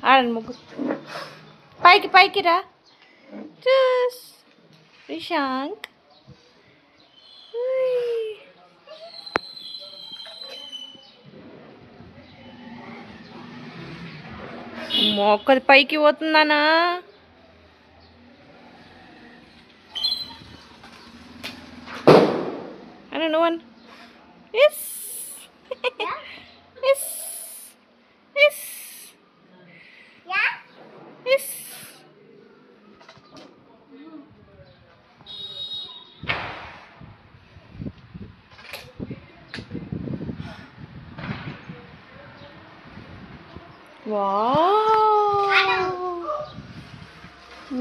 ఆడండి ముగ్గురు. పైకి పైకి రా చూస్ రిషాంక్. మొక్కది పైకి పోతుందానా? అని నువ్వు yes yes yes yes.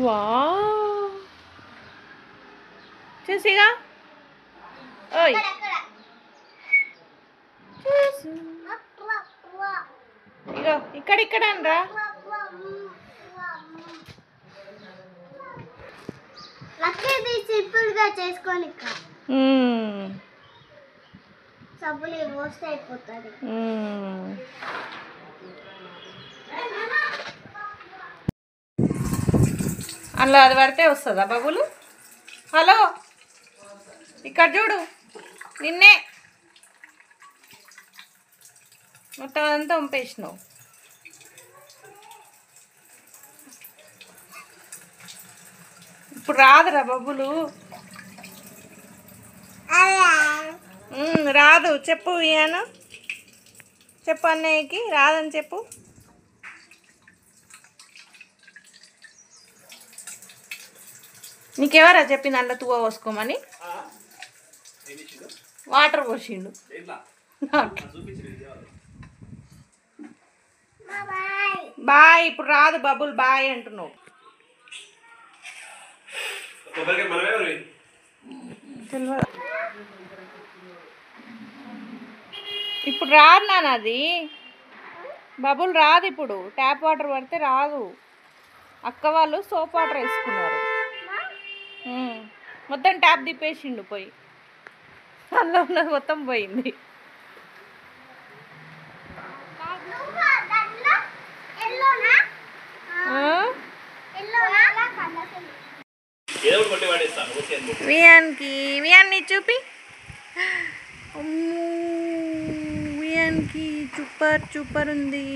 Wow చూసిగా. ఓయ్ ఇగో ఇక్కడ అనరా. సింపుల్ గా చేసుకొని సబ్బులు రోస్ట్ అయిపోతుంది. అందులో అది పడితే వస్తుందా బబులు? హలో ఇక్కడ చూడు, నిన్నే మొత్తం అంతా పంపేసినావు. ఇప్పుడు రాదురా బబులు, రాదు. చెప్పు ఇయాను, చెప్పు అన్నయ్యకి రాదని చెప్పు. నీకెవరా చెప్పింది అందులో తువ్వ పోసుకోమని? వాటర్ పోసిండు. బాయ్. ఇప్పుడు రాదు బబుల్, బాయ్ అంటున్నావు. ఇప్పుడు రాదు నాన్న, అది బబుల్ రాదు. ఇప్పుడు ట్యాప్ వాటర్ పడితే రాదు. అక్క వాళ్ళు సోప్ వాటర్ వేసుకున్నారు. మొత్తం ట్యాప్ తిప్పేసిండు పోయి, అందులో ఉన్నది మొత్తం పోయింది. వియాన్ని చూపి. వియాన్కి సూపర్ ఉంది.